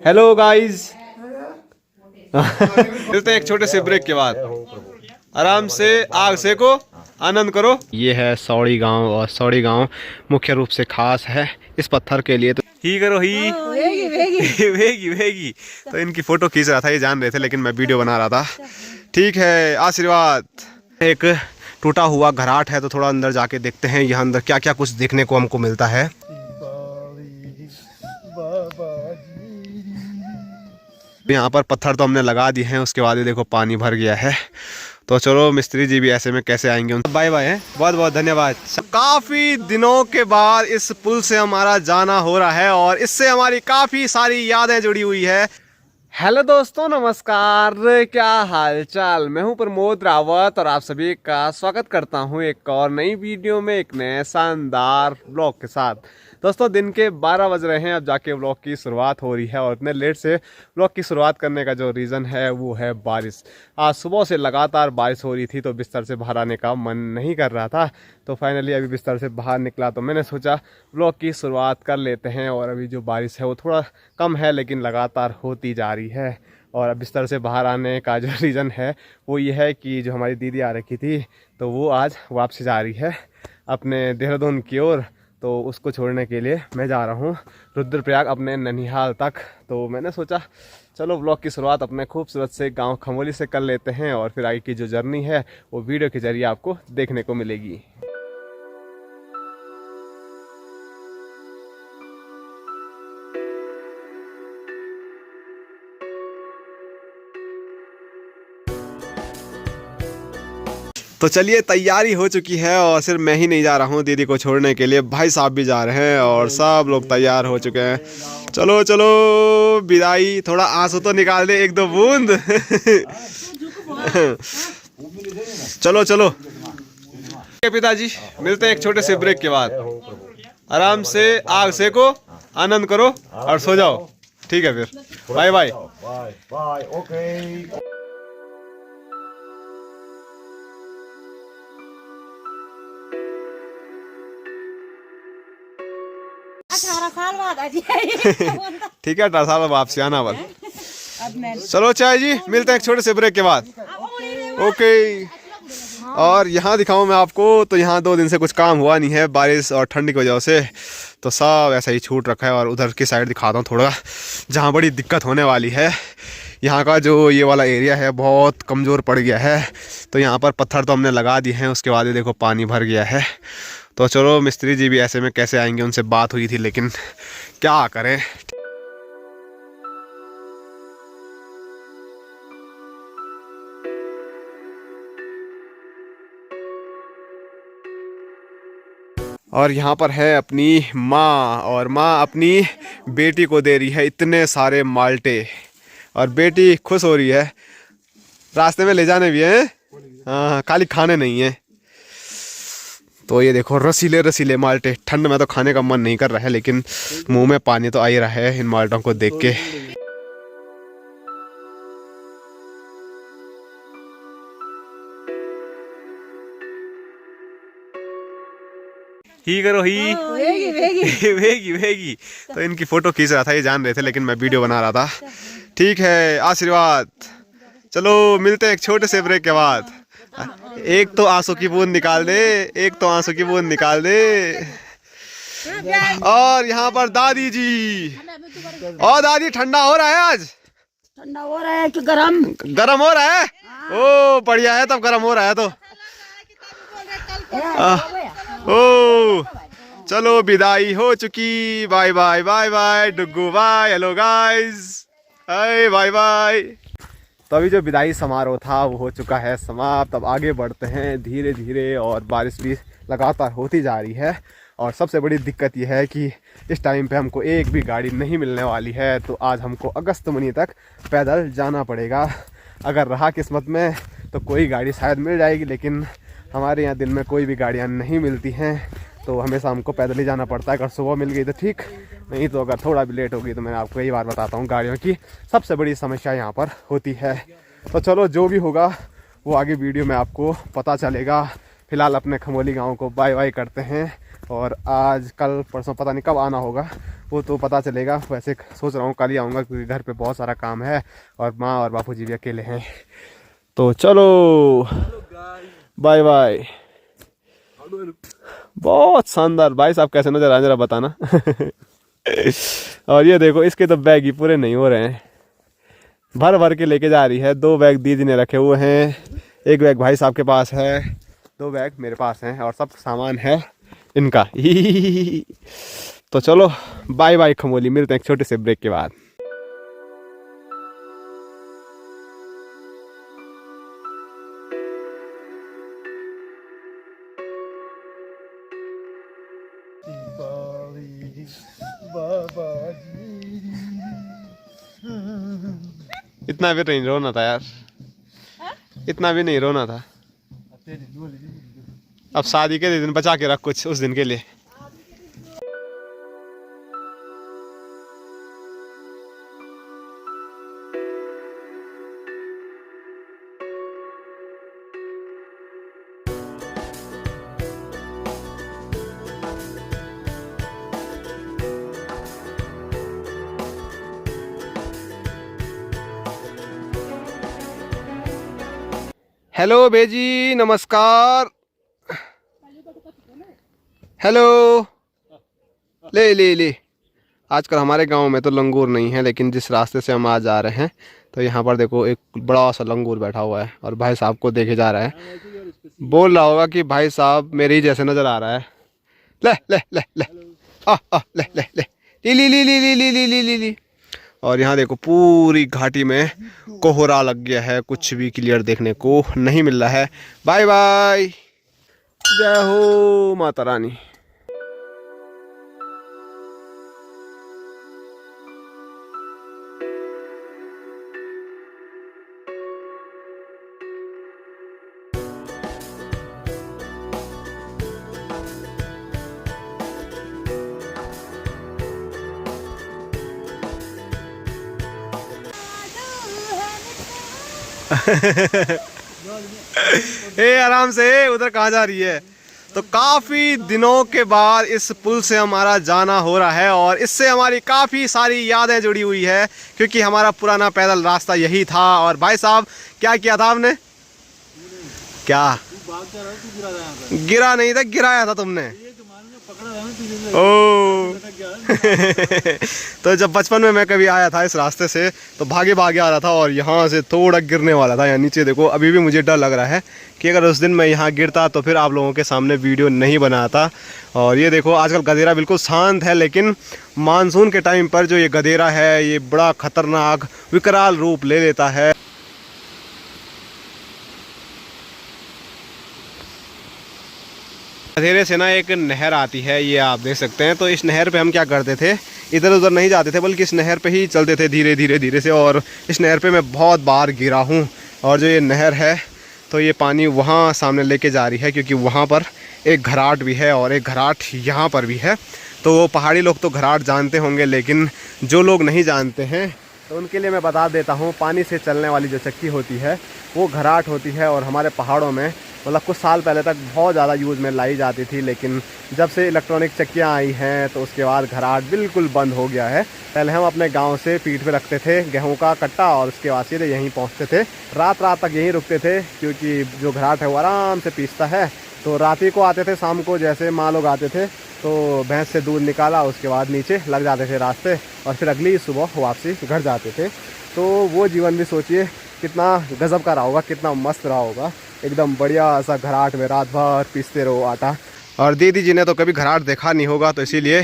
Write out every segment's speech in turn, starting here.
Hello guys. मिलते हैं एक छोटे से ब्रेक के बाद। आराम से आग सेको, आनंद करो। ये है सौड़ी गांव और सौड़ी गांव मुख्य रूप से खास है इस पत्थर के लिए। तो ही करो ही वेगी वेगी। तो इनकी फोटो खींच रहा था, ये जान रहे थे लेकिन मैं वीडियो बना रहा था। ठीक है, आशीर्वाद। एक टूटा हुआ घराट है तो थोड़ा अंदर जाके देखते हैं यहाँ अंदर क्या क्या कुछ देखने को हमको मिलता है। यहाँ पर पत्थर तो हमने लगा दिए हैं, उसके बाद ये देखो पानी भर गया है। तो चलो मिस्त्री जी भी ऐसे में कैसे आएंगे। बाय बाय है, बहुत बहुत धन्यवाद। काफी दिनों के बाद इस पुल से हमारा जाना हो रहा है और इससे हमारी काफी सारी यादें जुड़ी हुई है। हेलो दोस्तों, नमस्कार, क्या हाल चाल। मैं हूं प्रमोद रावत और आप सभी का स्वागत करता हूं एक और नई वीडियो में, एक नए शानदार ब्लॉग के साथ। दोस्तों दिन के 12 बज रहे हैं, अब जाके ब्लॉग की शुरुआत हो रही है और इतने लेट से ब्लॉग की शुरुआत करने का जो रीज़न है वो है बारिश। आज सुबह से लगातार बारिश हो रही थी तो बिस्तर से बाहर आने का मन नहीं कर रहा था। तो फाइनली अभी बिस्तर से बाहर निकला तो मैंने सोचा ब्लॉग की शुरुआत कर लेते हैं। और अभी जो बारिश है वो थोड़ा कम है लेकिन लगातार होती जा रही है। और अब बिस्तर से बाहर आने का जो रीज़न है वो ये है कि जो हमारी दीदी आ रखी थी तो वो आज वापसी जा रही है अपने देहरादून की ओर। तो उसको छोड़ने के लिए मैं जा रहा हूँ रुद्रप्रयाग अपने ननिहाल तक। तो मैंने सोचा चलो ब्लॉग की शुरुआत अपने खूबसूरत से गांव खमोली से कर लेते हैं और फिर आगे की जो जर्नी है वो वीडियो के जरिए आपको देखने को मिलेगी। तो चलिए, तैयारी हो चुकी है और सिर्फ मैं ही नहीं जा रहा हूँ दीदी को छोड़ने के लिए, भाई साहब भी जा रहे हैं और सब लोग तैयार हो चुके हैं। चलो चलो विदाई, थोड़ा आंसू तो निकाल दे, एक दो बूंद। चलो चलो पिताजी, मिलते हैं एक छोटे से ब्रेक के बाद। आराम से आग सेको, आनंद करो और सो जाओ। ठीक है, फिर बाय बाय। ओके। 18 साल बाद ठीक है, 18 साल बाद वापसी आना बस। चलो चाय जी, मिलते हैं एक छोटे से ब्रेक के बाद। ओके। और यहाँ दिखाऊं मैं आपको, तो यहाँ 2 दिन से कुछ काम हुआ नहीं है बारिश और ठंडी की वजह से, तो सब ऐसा ही छूट रखा है। और उधर की साइड दिखाता हूँ थोड़ा, जहाँ बड़ी दिक्कत होने वाली है। यहाँ का जो ये वाला एरिया है बहुत कमज़ोर पड़ गया है। तो यहाँ पर पत्थर तो हमने लगा दिए हैं, उसके बाद ये देखो पानी भर गया है। तो चलो मिस्त्री जी भी ऐसे में कैसे आएंगे, उनसे बात हुई थी लेकिन क्या करें। और यहाँ पर है अपनी माँ, और माँ अपनी बेटी को दे रही है इतने सारे माल्टे और बेटी खुश हो रही है। रास्ते में ले जाने भी हैं, हाँ, खाली खाने नहीं है। तो ये देखो रसीले रसीले माल्टे, ठंड में तो खाने का मन नहीं कर रहा है लेकिन मुंह में पानी तो आ ही रहा है इन माल्टों को देख के। ही करो ही वेगी वेगी। तो इनकी फोटो खींच रहा था, ये जान रहे थे लेकिन मैं वीडियो बना रहा था। ठीक है, आशीर्वाद। चलो मिलते हैं एक छोटे से ब्रेक के बाद। एक तो आंसू की बूंद निकाल दे, एक तो आंसू की बूंद निकाल दे। और यहाँ पर दादी जी। और दादी, ठंडा हो रहा है आज? ठंडा हो रहा है कि गरम? गरम हो रहा है। ओ बढ़िया है, तब गरम हो रहा है तो। ओ चलो विदाई हो चुकी, bye bye bye bye Duggu bye. Hello guys, hi bye bye. तो अभी जो विदाई समारोह था वो हो चुका है समाप्त। अब आगे बढ़ते हैं धीरे धीरे और बारिश भी लगातार होती जा रही है। और सबसे बड़ी दिक्कत यह है कि इस टाइम पे हमको एक भी गाड़ी नहीं मिलने वाली है। तो आज हमको अगस्तमुनि तक पैदल जाना पड़ेगा। अगर रहा किस्मत में तो कोई गाड़ी शायद मिल जाएगी, लेकिन हमारे यहाँ दिन में कोई भी गाड़ियाँ नहीं मिलती हैं। तो हमेशा हमको पैदल ही जाना पड़ता है। अगर सुबह मिल गई तो ठीक, नहीं तो अगर थोड़ा भी लेट होगी तो मैं आपको यही बात बताता हूँ, गाड़ियों की सबसे बड़ी समस्या यहाँ पर होती है। तो चलो जो भी होगा वो आगे वीडियो में आपको पता चलेगा। फिलहाल अपने खमोली गांव को बाय बाय करते हैं। और आज कल परसों पता नहीं कब आना होगा, वो तो पता चलेगा। वैसे सोच रहा हूँ कल ही आऊँगा क्योंकि घर पे बहुत सारा काम है और माँ और बापूजी भी अकेले हैं। तो चलो बाय बाय। बहुत शानदार भाई साहब, कैसे नजर आए जरा बताना। और ये देखो इसके तो बैग ही पूरे नहीं हो रहे हैं, भर भर के लेके जा रही है। 2 बैग दीदी ने रखे हुए हैं, 1 बैग भाई साहब के पास है, 2 बैग मेरे पास हैं और सब सामान है इनका। तो चलो बाय बाय खमोली, मिलते हैं एक छोटे से ब्रेक के बाद। इतना भी नहीं रोना था यार, इतना भी नहीं रोना था। अब शादी के दिन बचा के रख कुछ उस दिन के लिए। हेलो बेजी, नमस्कार। हेलो। ले ले ले। आजकल हमारे गांव में तो लंगूर नहीं है, लेकिन जिस रास्ते से हम आज आ रहे हैं तो यहाँ पर देखो एक बड़ा सा लंगूर बैठा हुआ है और भाई साहब को देखे जा रहा है। बोल रहा होगा कि भाई साहब मेरे ही जैसे नजर आ रहा है। ले ले ले ले ले ले ले ली ली ली ली ली ली ली ली ली। और यहाँ देखो पूरी घाटी में कोहरा लग गया है, कुछ भी क्लियर देखने को नहीं मिल रहा है। Bye bye. जय हो माता रानी। ए आराम से, उधर कहाँ जा रही है। तो काफ़ी दिनों के बाद इस पुल से हमारा जाना हो रहा है और इससे हमारी काफ़ी सारी यादें जुड़ी हुई है, क्योंकि हमारा पुराना पैदल रास्ता यही था। और भाई साहब क्या किया था आपने? क्या गिरा नहीं था, गिराया था तुमने। ओ तो जब बचपन में मैं कभी आया था इस रास्ते से तो भागे भागे आ रहा था और यहाँ से थोड़ा गिरने वाला था। यहाँ नीचे देखो, अभी भी मुझे डर लग रहा है कि अगर उस दिन मैं यहाँ गिरता तो फिर आप लोगों के सामने वीडियो नहीं बनाता। और ये देखो आजकल गधेरा बिल्कुल शांत है, लेकिन मानसून के टाइम पर जो ये गधेरा है ये बड़ा खतरनाक विकराल रूप ले लेता है। गधेरे से ना एक नहर आती है, ये आप देख सकते हैं। तो इस नहर पे हम क्या करते थे, इधर उधर नहीं जाते थे बल्कि इस नहर पे ही चलते थे धीरे धीरे धीरे से। और इस नहर पे मैं बहुत बार गिरा हूँ। और जो ये नहर है तो ये पानी वहाँ सामने लेके जा रही है, क्योंकि वहाँ पर एक घराट भी है और एक घराट यहाँ पर भी है। तो वो पहाड़ी लोग तो घराट जानते होंगे, लेकिन जो लोग नहीं जानते हैं तो उनके लिए मैं बता देता हूँ। पानी से चलने वाली जो चक्की होती है वो घराट होती है। और हमारे पहाड़ों में मतलब कुछ साल पहले तक बहुत ज़्यादा यूज़ में लाई जाती थी, लेकिन जब से इलेक्ट्रॉनिक चक्कियाँ आई हैं तो उसके बाद घराट बिल्कुल बंद हो गया है। पहले हम अपने गांव से पीठ पे रखते थे गेहूं का कट्टा और उसके बाद सीधे यहीं पहुंचते थे। रात रात तक यहीं रुकते थे, क्योंकि जो घराट है वो आराम से पीसता है। तो रात ही को आते थे, शाम को जैसे माँ लोग आते थे तो भैंस से दूध निकाला, उसके बाद नीचे लग जाते थे रास्ते और फिर अगली सुबह वापसी घर जाते थे। तो वो जीवन भी सोचिए कितना गजब का रहा होगा, कितना मस्त रहा होगा। एकदम बढ़िया सा घराट में रात भर पीसते रहो आटा। और दीदी जी ने तो कभी घराट देखा नहीं होगा, तो इसीलिए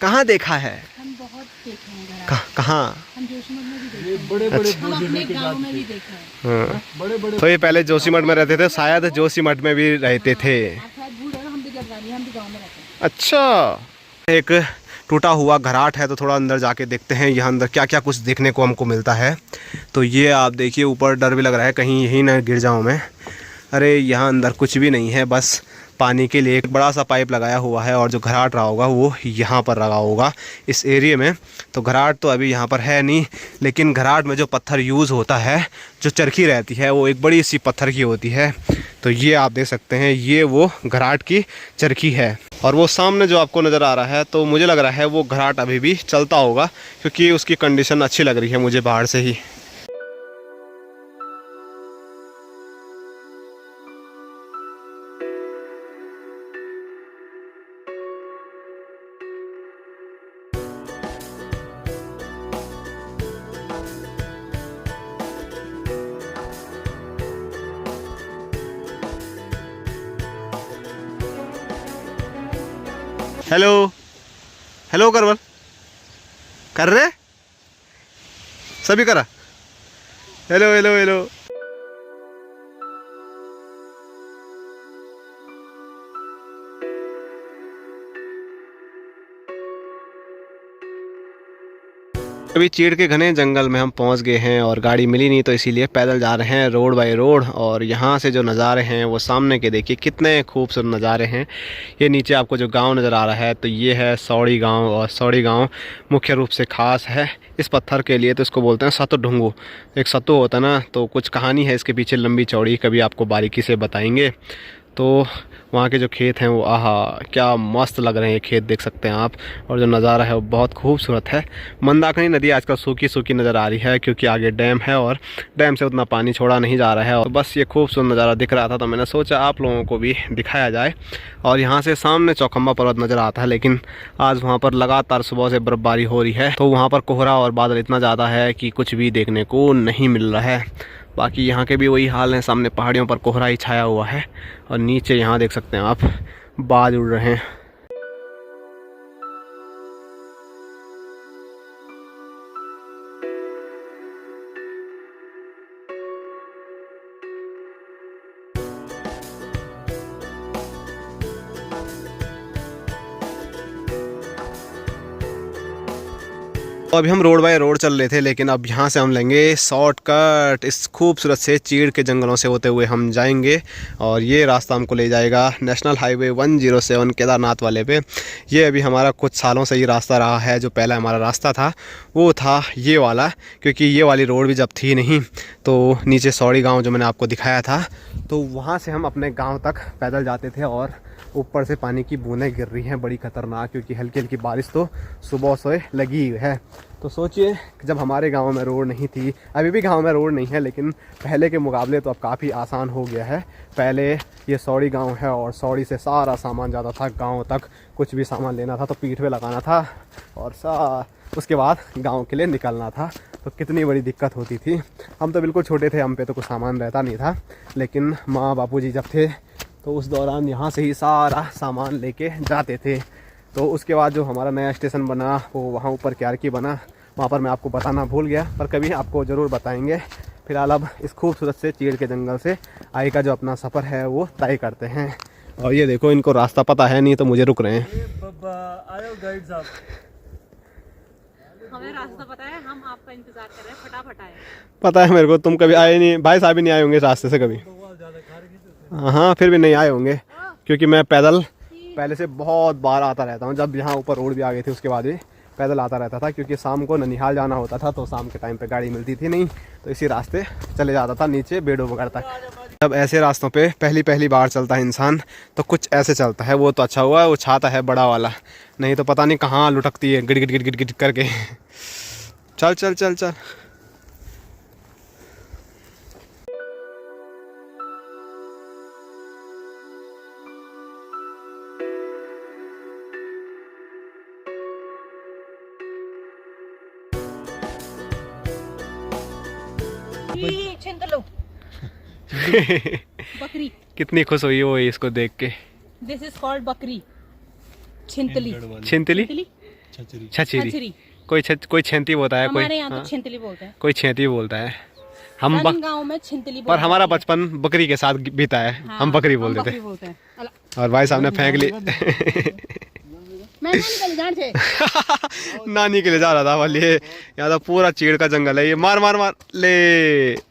कहाँ देखा है? हम बहुत देखे हैं घराट। कहाँ? हम जोशीमठ में भी देखे हैं। बड़े-बड़े हम अपने गांव में भी देखे हैं। हाँ। बड़े-बड़े तो ये पहले जोशीमठ में रहते थे, शायद जोशीमठ में भी रहते थे। हम भी जगदानी, हम भी गाँव में रहते हैं। अच्छा, एक टूटा हुआ घराट है तो थोड़ा अंदर जाके देखते हैं यहाँ अंदर क्या क्या कुछ देखने को हमको मिलता है। तो ये आप देखिए, ऊपर डर भी लग रहा है कहीं यही ना गिर जाऊँ मैं। अरे यहाँ अंदर कुछ भी नहीं है, बस पानी के लिए एक बड़ा सा पाइप लगाया हुआ है और जो घराट रहा होगा वो यहाँ पर लगा होगा इस एरिया में। तो घराट तो अभी यहाँ पर है नहीं, लेकिन घराट में जो पत्थर यूज़ होता है, जो चरखी रहती है, वो एक बड़ी सी पत्थर की होती है। तो ये आप देख सकते हैं, ये वो घराट की चरखी है। और वो सामने जो आपको नज़र आ रहा है, तो मुझे लग रहा है वो घराट अभी भी चलता होगा, क्योंकि उसकी कंडीशन अच्छी लग रही है मुझे बाहर से ही। हेलो हेलो करवल कर रहे सभी करा। Hello hello hello. अभी चीड़ के घने जंगल में हम पहुंच गए हैं और गाड़ी मिली नहीं, तो इसीलिए पैदल जा रहे हैं रोड बाय रोड। और यहाँ से जो नज़ारे हैं वो सामने के देखिए कितने खूबसूरत नज़ारे हैं। ये नीचे आपको जो गांव नज़र आ रहा है, तो ये है सौड़ी गांव। और सौड़ी गांव मुख्य रूप से ख़ास है इस पत्थर के लिए, तो इसको बोलते हैं सतु ढुंगू। एक सतु होता है ना, तो कुछ कहानी है इसके पीछे लंबी चौड़ी, कभी आपको बारीकी से बताएंगे। तो वहाँ के जो खेत हैं वो आहा क्या मस्त लग रहे हैं, ये खेत देख सकते हैं आप। और जो नज़ारा है वो बहुत खूबसूरत है। मंदाकिनी नदी आजकल सूखी सूखी नज़र आ रही है, क्योंकि आगे डैम है और डैम से उतना पानी छोड़ा नहीं जा रहा है। और बस ये खूबसूरत नज़ारा दिख रहा था, तो मैंने सोचा आप लोगों को भी दिखाया जाए। और यहाँ से सामने चौखंबा पर्वत नज़र आता है, लेकिन आज वहाँ पर लगातार सुबह से बर्फबारी हो रही है, तो वहाँ पर कोहरा और बादल इतना ज़्यादा है कि कुछ भी देखने को नहीं मिल रहा है। बाकी यहाँ के भी वही हाल है, सामने पहाड़ियों पर कोहरा ही छाया हुआ है और नीचे यहाँ देख सकते हैं आप बाज उड़ रहे हैं। तो अभी हम रोड बाय रोड चल रहे थे, लेकिन अब यहाँ से हम लेंगे शॉर्टकट। इस खूबसूरत से चीड़ के जंगलों से होते हुए हम जाएंगे और ये रास्ता हमको ले जाएगा नेशनल हाईवे 107 केदारनाथ वाले पे। ये अभी हमारा कुछ सालों से ये रास्ता रहा है। जो पहला हमारा रास्ता था वो था ये वाला, क्योंकि ये वाली रोड भी जब थी नहीं, तो नीचे सौड़ी गाँव जो मैंने आपको दिखाया था, तो वहाँ से हम अपने गाँव तक पैदल जाते थे। और ऊपर से पानी की बूंदें गिर रही हैं बड़ी ख़तरनाक, क्योंकि हल्की हल्की बारिश तो सुबह से लगी हुई है। तो सोचिए जब हमारे गांव में रोड नहीं थी, अभी भी गांव में रोड नहीं है, लेकिन पहले के मुकाबले तो अब काफ़ी आसान हो गया है। पहले ये सौड़ी गांव है और सौड़ी से सारा सामान जाता था गांव तक। कुछ भी सामान लेना था तो पीठ पे लगाना था और उसके बाद गांव के लिए निकलना था। तो कितनी बड़ी दिक्कत होती थी। हम तो बिल्कुल छोटे थे, हम पे तो कुछ सामान रहता नहीं था, लेकिन माँ बापूजी जब थे तो उस दौरान यहाँ से ही सारा सामान लेके जाते थे। तो उसके बाद जो हमारा नया स्टेशन बना वो वहाँ ऊपर क्यारकी बना, वहाँ पर मैं आपको बताना भूल गया, पर कभी आपको ज़रूर बताएंगे। फिलहाल अब इस खूबसूरत से चीड़ के जंगल से आगे का जो अपना सफ़र है वो तय करते हैं। और ये देखो, इनको रास्ता पता है नहीं तो मुझे रुक रहे हैं। हमें रास्ता पता है, हम आपका इंतजार कर रहे हैं, फटाफट आए। पता है मेरे को, तुम कभी आए नहीं, भाई साहब भी नहीं आए होंगे रास्ते से कभी। हाँ फिर भी नहीं आए होंगे, क्योंकि मैं पैदल पहले से बहुत बार आता रहता हूँ। जब यहाँ ऊपर रोड भी आ गई थी उसके बाद भी पैदल आता रहता था, क्योंकि शाम को ननिहाल जाना होता था, तो शाम के टाइम पे गाड़ी मिलती थी नहीं, तो इसी रास्ते चले जाता था नीचे बेड़ो वगैरह तक। जब ऐसे रास्तों पे पहली बार चलता है इंसान तो कुछ ऐसे चलता है। वो तो अच्छा हुआ वो छाता है बड़ा वाला, नहीं तो पता नहीं कहाँ लुटकती है गिट गिट गिट गिट गिट करके। चल चल चल चल। बकरी कितनी खुश हुई वो इसको देख के। दिस इज कॉल्ड बकरी। छिंतली। छिंतली छचरी। छचीरी। कोई छेंती बोलता है, कोई हमारे यहाँ तो हाँ, छिंतली बोलते हैं। कोई छेंती बोलता है। हम गांव में छिंतली पर हमारा बचपन बकरी के साथ बीता है। हाँ, हम बकरी बोलते थे। बोलते हैं। और भाई साहब ने फेंक ली। मैं से नानी के लिए जा रहा था वाली। यहाँ तो पूरा चीड़ का जंगल है, ये मार मार मार ले।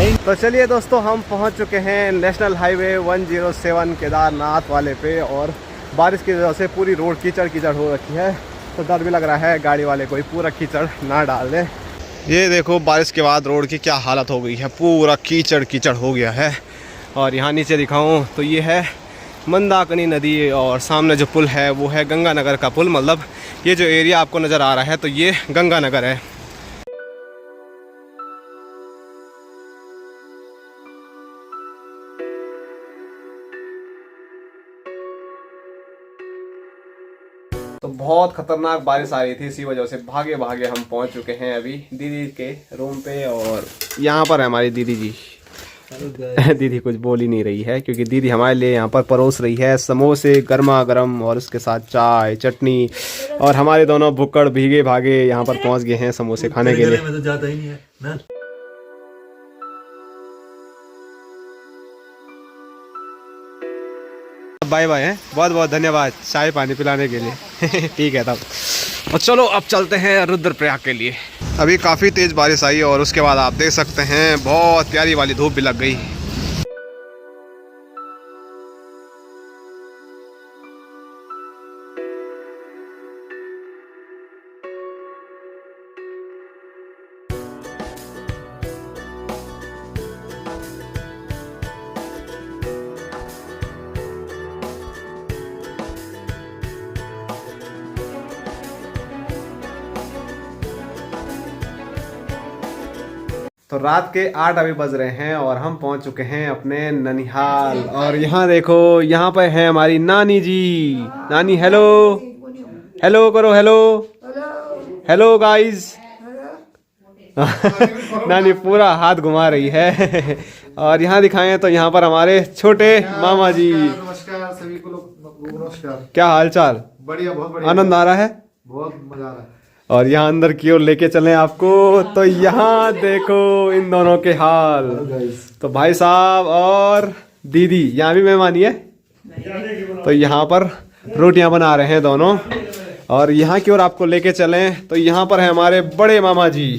जाएंगे। तो चलिए दोस्तों, हम पहुंच चुके हैं नेशनल हाईवे 107 केदारनाथ वाले पे, और बारिश की वजह से पूरी रोड कीचड़ कीचड़ हो रखी है। तो डर भी लग रहा है गाड़ी वाले कोई पूरा कीचड़ ना डाल दे। ये देखो बारिश के बाद रोड की क्या हालत हो गई है, पूरा कीचड़ कीचड़ हो गया है। और यहाँ नीचे दिखाऊं तो ये है मंदाकिनी नदी, और सामने जो पुल है वो है गंगानगर का पुल। मतलब ये जो एरिया आपको नज़र आ रहा है तो ये गंगानगर है। तो बहुत खतरनाक बारिश आ रही थी, इसी वजह से भागे भागे हम पहुंच चुके हैं अभी दीदी के रूम पे। और यहाँ पर है हमारी दीदी जी। दीदी कुछ बोल ही नहीं रही है क्योंकि दीदी हमारे लिए यहाँ पर परोस रही है समोसे गर्मा गर्म, और उसके साथ चाय चटनी। और हमारे दोनों भुक्कड़ भीगे भागे यहाँ पर पहुँच गए हैं समोसे खाने के लिए। मैं तो जाता ही नहीं है ना। बाय बाय है, बहुत बहुत धन्यवाद चाय पानी पिलाने के लिए। ठीक है तब, और चलो अब चलते हैं रुद्रप्रयाग के लिए। अभी काफ़ी तेज़ बारिश आई और उसके बाद आप देख सकते हैं बहुत प्यारी वाली धूप भी लग गई। तो रात के 8 अभी बज रहे हैं और हम पहुंच चुके हैं अपने ननिहाल। और यहाँ देखो, यहाँ पर है हमारी नानी जी। नानी हेलो, हेलो करो, हेलो हेलो गाइस। नानी पूरा हाथ घुमा रही है। और यहाँ दिखाएं तो यहाँ पर हमारे छोटे मामा जी। नमस्कार सभी को, नमस्कार। क्या हाल चाल? बढ़िया, बहुत बढ़िया, आनंद आ रहा है, बहुत मजा आ रहा है। और यहाँ अंदर की ओर लेके चलें आपको तो यहाँ देखो इन दोनों के हाल। तो भाई साहब और दीदी यहाँ भी मेहमानी है। तो यहाँ पर रोटियां बना रहे हैं दोनों। और यहाँ की ओर आपको लेके चलें तो यहाँ पर है हमारे बड़े मामा जी।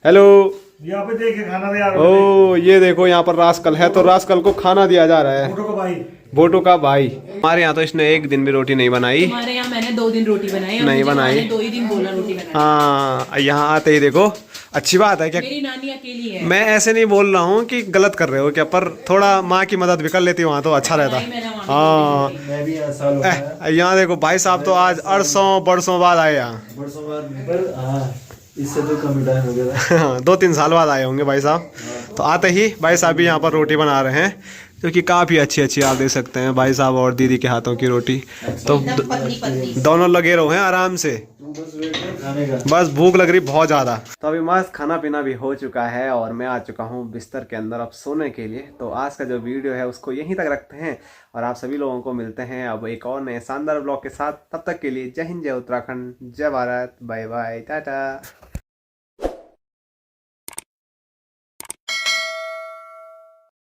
हेलो, यहाँ पे देखे खाना दे यार। ओ ये देखो यहाँ पर रास्कल है, तो रास्कल को खाना दिया जा रहा है। भोटो का भाई। हमारे यहाँ तो इसने एक दिन भी रोटी नहीं बनाई। हमारे यहाँ मैंने 2 दिन रोटी बनाई, और नहीं मुझे बनाई। मैंने 2 ही दिन बोला रोटी बनाई। हाँ, यहाँ आते ही देखो, अच्छी बात है क्या? मेरी नानी अकेली है। मैं ऐसे नहीं बोल रहा हूँ कि गलत कर रहे हो क्या, पर थोड़ा माँ की मदद भी कर लेती वहाँ तो अच्छा रहता। हाँ, मैं भी ऐसा यहाँ देखो भाई साहब तो आज 800 बाद आए यहाँ। बरसों बाद, पर हाँ इससे तो कम टाइम हो गया। 2-3 साल बाद आए होंगे भाई साहब। तो आते ही भाई साहब भी यहाँ पर रोटी बना रहे हैं, क्योंकि काफ़ी अच्छी अच्छी आप देख सकते हैं भाई साहब और दीदी के हाथों की रोटी। तो दोनों लगे रहो हैं आराम से, खाने का बस भूख लग रही बहुत ज़्यादा। तो अभी मस्त खाना पीना भी हो चुका है और मैं आ चुका हूँ बिस्तर के अंदर अब सोने के लिए। तो आज का जो वीडियो है उसको यहीं तक रखते हैं और आप सभी लोगों को मिलते हैं अब एक और नए शानदार ब्लॉग के साथ। तब तक के लिए जय हिंद, जय उत्तराखंड, जय भारत, बाय बाय, टाटा।